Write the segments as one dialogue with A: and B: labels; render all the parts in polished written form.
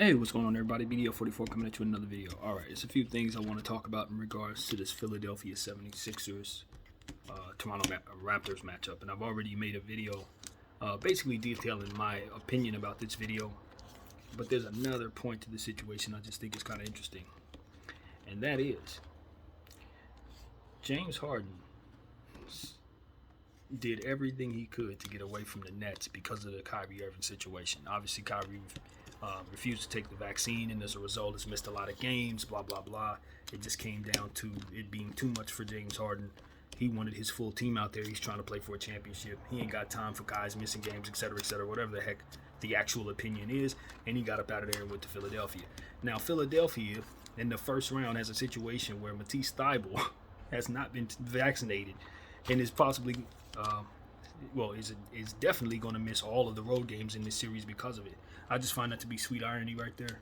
A: Hey, what's going on, everybody? BDO44 coming at you with another video. Alright, it's a few things I want to talk about in regards to this Philadelphia 76ers Toronto Raptors matchup. And I've already made a video basically detailing my opinion about this video. But there's another point to the situation I just think is kind of interesting. And that is, James Harden did everything he could to get away from the Nets because of the Kyrie Irving situation. Obviously, Kyrie refused to take the vaccine, and as a result, has missed a lot of games, blah, blah, blah. It just came down to it being too much for James Harden. He wanted his full team out there. He's trying to play for a championship. He ain't got time for guys missing games, etc., whatever the heck the actual opinion is, and he got up out of there and went to Philadelphia. Now, Philadelphia, in the first round, has a situation where Matisse Thybulle has not been vaccinated and is possibly is definitely going to miss all of the road games in this series because of it. I just find that to be sweet irony right there.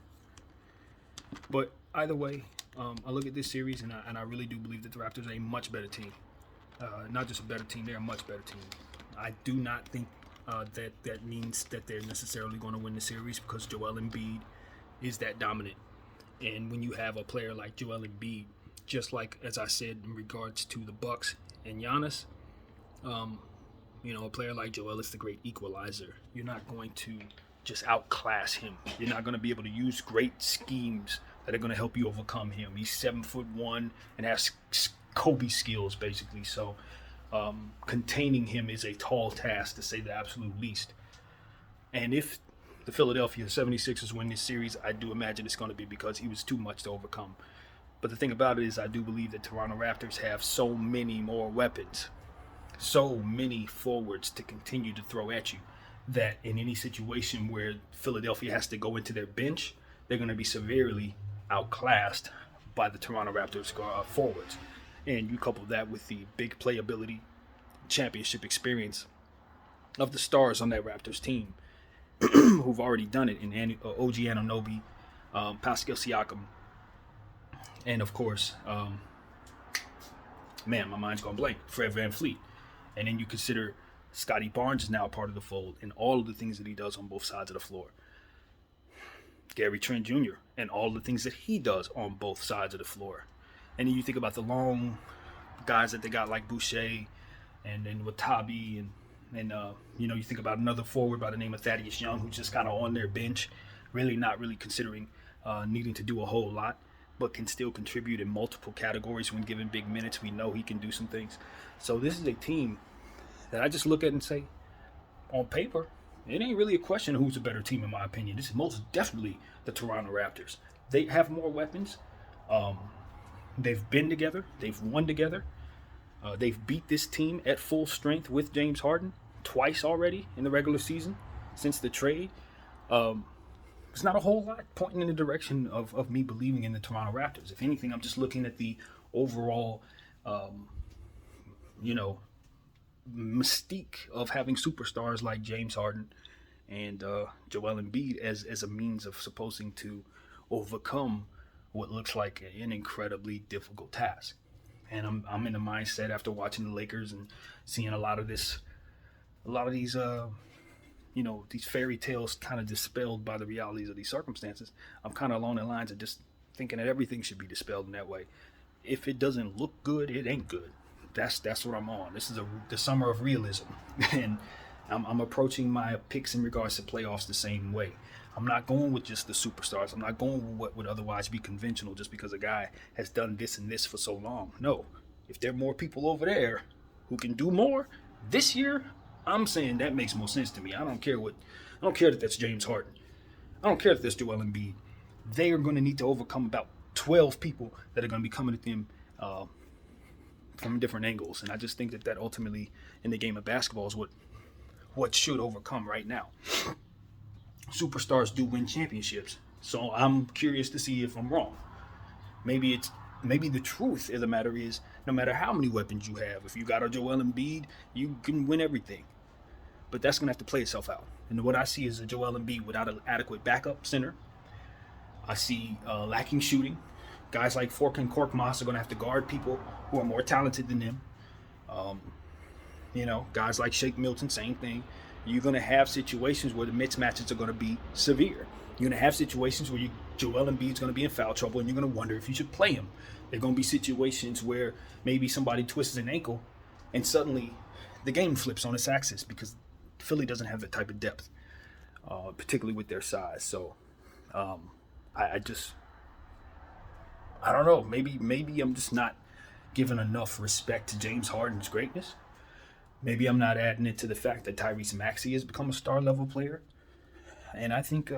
A: But either way, I look at this series and I really do believe that the Raptors are a much better team. Not just a better team, they're a much better team. I do not think that means that they're necessarily going to win the series because Joel Embiid is that dominant. And when you have a player like Joel Embiid, just like as I said in regards to the Bucks and Giannis, a player like Joel is the great equalizer. You're not going to just outclass him. You're not going to be able to use great schemes that are going to help you overcome him. He's 7'1" and has Kobe skills, basically. So containing him is a tall task, to say the absolute least. And if the Philadelphia 76ers win this series, I do imagine it's going to be because he was too much to overcome. But the thing about it is I do believe that Toronto Raptors have so many more weapons, so many forwards to continue to throw at you, that in any situation where Philadelphia has to go into their bench, they're going to be severely outclassed by the Toronto Raptors forwards. And you couple that with the big playability, championship experience of the stars on that Raptors team who've already done it in OG Anunoby, Pascal Siakam, and of course, my mind's gone blank, Fred VanVleet. And then you consider Scotty Barnes is now a part of the fold and all of the things that he does on both sides of the floor. Gary Trent Jr. and all the things that he does on both sides of the floor. And then you think about the long guys that they got like Boucher and then Watabe and you think about another forward by the name of Thaddeus Young, who's just kind of on their bench, really not really considering needing to do a whole lot, but can still contribute in multiple categories when given big minutes. We know he can do some things. So this is a team that I just look at and say, on paper, it ain't really a question of who's a better team in my opinion. This is most definitely the Toronto Raptors. They have more weapons. They've been together. They've won together. They've beat this team at full strength with James Harden twice already in the regular season since the trade. It's not a whole lot pointing in the direction of me believing in the Toronto Raptors. If anything, I'm just looking at the overall, mystique of having superstars like James Harden and Joel Embiid as a means of supposing to overcome what looks like an incredibly difficult task. And I'm in the mindset after watching the Lakers and seeing a lot of these these fairy tales kind of dispelled by the realities of these circumstances. I'm kind of along the lines of just thinking that everything should be dispelled in that way. If it doesn't look good, it ain't good. That's what I'm on. This is the summer of realism, and I'm approaching my picks in regards to playoffs the same way. I'm not going with just the superstars. I'm not going with what would otherwise be conventional just because a guy has done this and this for so long. No, if there are more people over there who can do more this year, I'm saying that makes more sense to me. I don't care that that's James Harden. I don't care that that's Joel Embiid. They are going to need to overcome about 12 people that are going to be coming at them from different angles. And I just think that ultimately in the game of basketball is what should overcome right now. Superstars do win championships. So I'm curious to see if I'm wrong. Maybe the truth of the matter is, no matter how many weapons you have, if you got a Joel Embiid, you can win everything. But that's going to have to play itself out. And what I see is a Joel Embiid without an adequate backup center. I see lacking shooting. Guys like Fork and Korkmaz are going to have to guard people who are more talented than them. Guys like Shake Milton, same thing. You're going to have situations where the mismatches are going to be severe. You're going to have situations where Joel Embiid's going to be in foul trouble and you're going to wonder if you should play him. There are going to be situations where maybe somebody twists an ankle and suddenly the game flips on its axis because Philly doesn't have that type of depth, particularly with their size. So I don't know. Maybe I'm just not giving enough respect to James Harden's greatness. Maybe I'm not adding it to the fact that Tyrese Maxey has become a star level player. And I think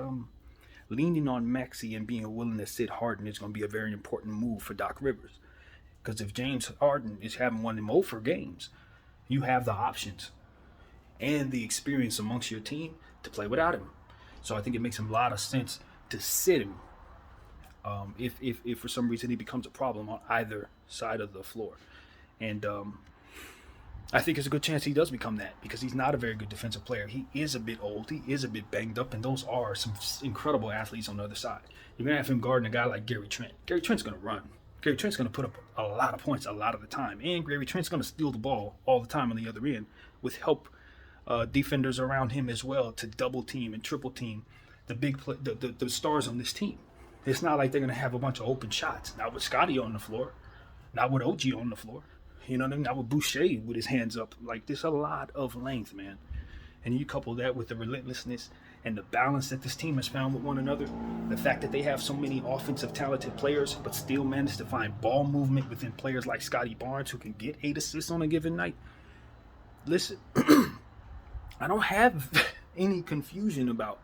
A: leaning on Maxey and being willing to sit Harden is going to be a very important move for Doc Rivers. Because if James Harden is having one of them over games, you have the options and the experience amongst your team to play without him. So I think it makes a lot of sense to sit him if for some reason he becomes a problem on either side of the floor. And I think there's a good chance he does become that because he's not a very good defensive player. He is a bit old. He is a bit banged up, and those are some incredible athletes on the other side. You're going to have him guarding a guy like Gary Trent. Gary Trent's going to run. Gary Trent's going to put up a lot of points a lot of the time. And Gary Trent's going to steal the ball all the time on the other end with help defenders around him as well to double team and triple team the stars on this team. It's not like they're going to have a bunch of open shots. Not with Scotty on the floor. Not with OG on the floor. You know what I mean? Not with Boucher with his hands up. Like, there's a lot of length, man. And you couple that with the relentlessness and the balance that this team has found with one another, the fact that they have so many offensive talented players but still manage to find ball movement within players like Scotty Barnes who can get 8 assists on a given night. Listen, I don't have any confusion about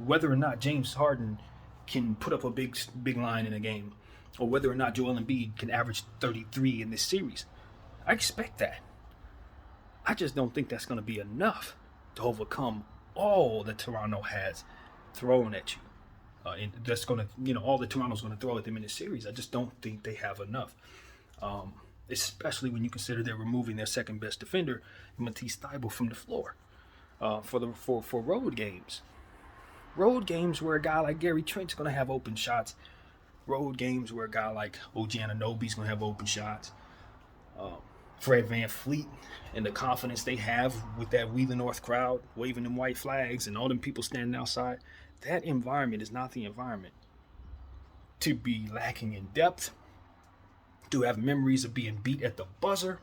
A: whether or not James Harden can put up a big line in a game or whether or not Joel Embiid can average 33 in this series. I expect that. I just don't think that's going to be enough to overcome all that Toronto has thrown at you. And that's going to, all that Toronto's going to throw at them in this series. I just don't think they have enough. Especially when you consider they're removing their second best defender, Matisse Thybulle, from the floor for road games. Road games where a guy like Gary Trent's going to have open shots. Road games where a guy like OG Anunoby's going to have open shots. Fred VanVleet and the confidence they have with that We the North crowd waving them white flags and all them people standing outside, that environment is not the environment to be lacking in depth, to have memories of being beat at the buzzer.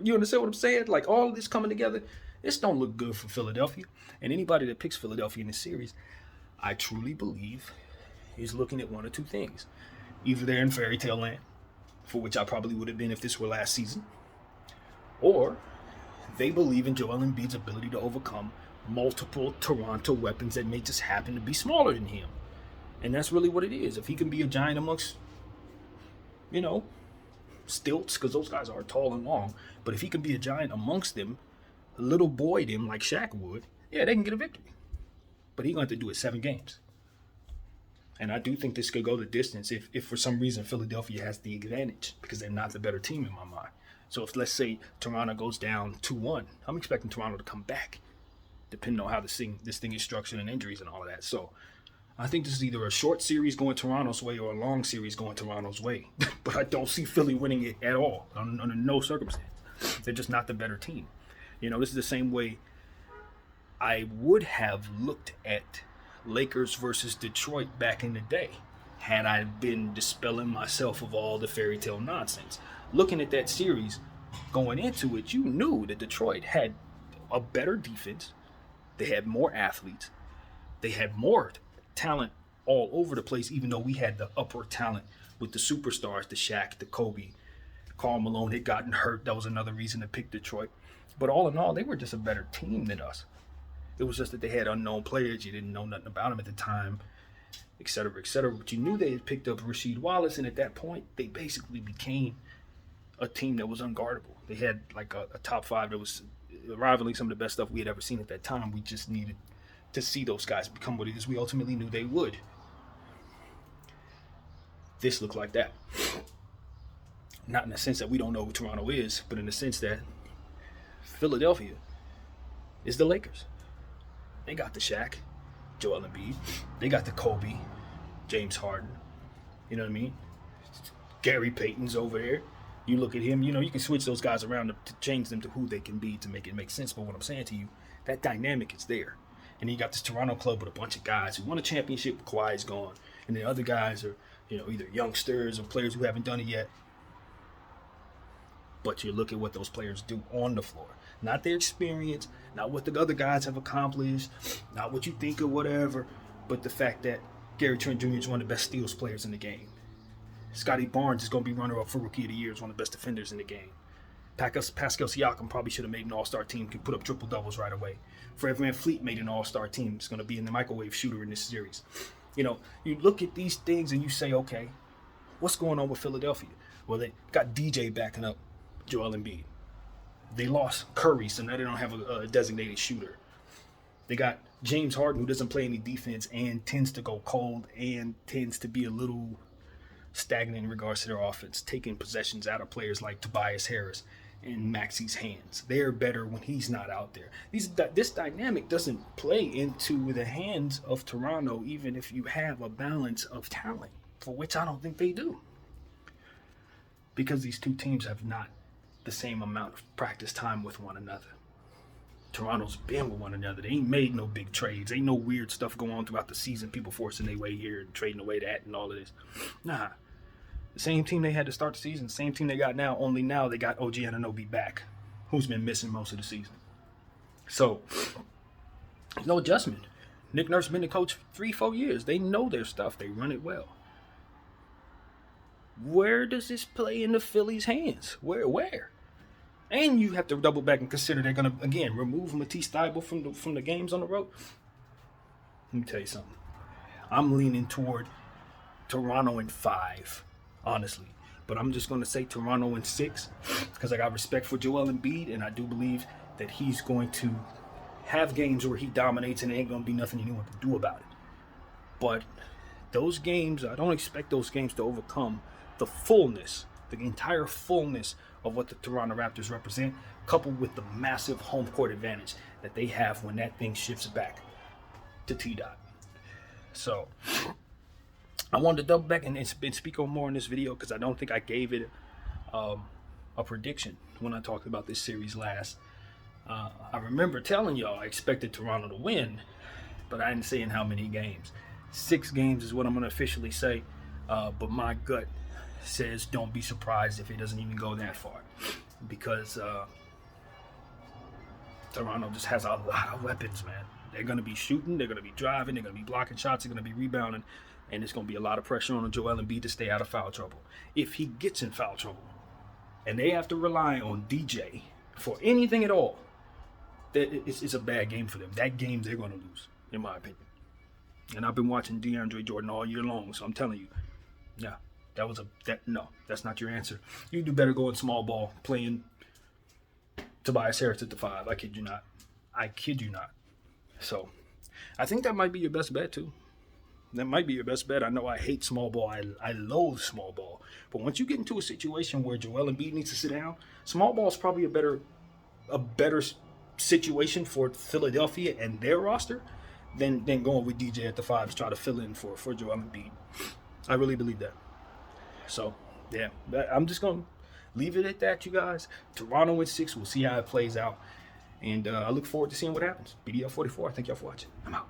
A: You understand what I'm saying? Like, all of this coming together, this don't look good for Philadelphia. And anybody that picks Philadelphia in this series, I truly believe is looking at one or two things. Either they're in fairy tale land, for which I probably would have been if this were last season, or they believe in Joel Embiid's ability to overcome multiple Toronto weapons that may just happen to be smaller than him. And that's really what it is. If he can be a giant amongst, stilts, because those guys are tall and long, but if he can be a giant amongst them, little boy them like Shaq would, yeah, they can get a victory. But he's going to have to do it 7 games. And I do think this could go the distance if for some reason Philadelphia has the advantage because they're not the better team in my mind. So if, let's say, Toronto goes down 2-1, I'm expecting Toronto to come back, depending on how this thing is structured and injuries and all of that. So I think this is either a short series going Toronto's way or a long series going Toronto's way. But I don't see Philly winning it at all, under no circumstance. They're just not the better team. This is the same way I would have looked at Lakers versus Detroit back in the day had I been dispelling myself of all the fairy tale nonsense. Looking at that series, going into it, you knew that Detroit had a better defense. They had more athletes. They had more talent all over the place, even though we had the upward talent with the superstars, the Shaq, the Kobe. Karl Malone had gotten hurt. That was another reason to pick Detroit. But all in all, they were just a better team than us. It was just that they had unknown players. You didn't know nothing about them at the time, et cetera, et cetera. But you knew they had picked up Rasheed Wallace, and at that point, they basically became a team that was unguardable. They had like a top 5 that was rivaling some of the best stuff we had ever seen at that time. We just needed to see those guys become what it is we ultimately knew they would. This looked like that. Not in the sense that we don't know who Toronto is, but in the sense that Philadelphia is the Lakers. They got the Shaq, Joel Embiid. They got the Kobe, James Harden. You know what I mean? Gary Payton's over there. You look at him, you can switch those guys around to change them to who they can be to make it make sense. But what I'm saying to you, that dynamic is there. And then you got this Toronto club with a bunch of guys who won a championship. Kawhi's gone, and the other guys are, either youngsters or players who haven't done it yet. But you look at what those players do on the floor, not their experience, not what the other guys have accomplished, not what you think or whatever, but the fact that Gary Trent Jr. is one of the best steals players in the game. Scotty Barnes is going to be runner-up for Rookie of the Year, is one of the best defenders in the game. Pascal Siakam probably should have made an all-star team, can put up triple-doubles right away. Fred VanVleet made an all-star team. It's going to be in the microwave shooter in this series. You look at these things and you say, okay, what's going on with Philadelphia? Well, they got DJ backing up Joel Embiid. They lost Curry, so now they don't have a designated shooter. They got James Harden, who doesn't play any defense and tends to go cold and tends to be a little stagnant in regards to their offense, taking possessions out of players like Tobias Harris and Maxi's hands. They're better when he's not out there. This dynamic doesn't play into the hands of Toronto, even if you have a balance of talent, for which I don't think they do. Because these two teams have not the same amount of practice time with one another. Toronto's been with one another. They ain't made no big trades. Ain't no weird stuff going on throughout the season. People forcing their way here and trading away that and all of this. Nah. The same team they had to start the season, same team they got now, only now they got OG Anunoby back, who's been missing most of the season. So, there's no adjustment. Nick Nurse been the coach for 3-4 years. They know their stuff. They run it well. Where does this play in the Phillies' hands? Where? And you have to double back and consider they're going to, again, remove Matisse Thybulle from the games on the road. Let me tell you something. I'm leaning toward Toronto in 5, honestly. But I'm just going to say Toronto in 6 because I got respect for Joel Embiid, and I do believe that he's going to have games where he dominates and there ain't going to be nothing anyone can do about it. But those games, I don't expect those games to overcome the fullness, the entire fullness of what the Toronto Raptors represent, coupled with the massive home court advantage that they have when that thing shifts back to T-Dot. So, I wanted to double back and speak on more in this video because I don't think I gave it a prediction when I talked about this series last. I remember telling y'all I expected Toronto to win, but I didn't say in how many games. 6 games is what I'm going to officially say, but my gut says don't be surprised if it doesn't even go that far because Toronto just has a lot of weapons, man. They're going to be shooting, they're going to be driving, they're going to be blocking shots, they're going to be rebounding, and it's going to be a lot of pressure on Joel Embiid to stay out of foul trouble. If he gets in foul trouble and they have to rely on DJ for anything at all, it's a bad game for them. That game they're going to lose, in my opinion. And I've been watching DeAndre Jordan all year long, so I'm telling you, yeah. No, that's not your answer. You do better going small ball, playing Tobias Harris at the 5. I kid you not. So, I think that might be your best bet too. That might be your best bet. I know I hate small ball. I loathe small ball. But once you get into a situation where Joel Embiid needs to sit down, small ball is probably a better situation for Philadelphia and their roster than going with DJ at the 5 to try to fill in for Joel Embiid. I really believe that. So, yeah, I'm just going to leave it at that, you guys. Toronto in 6. We'll see how it plays out. And I look forward to seeing what happens. BDL 44, thank y'all for watching. I'm out.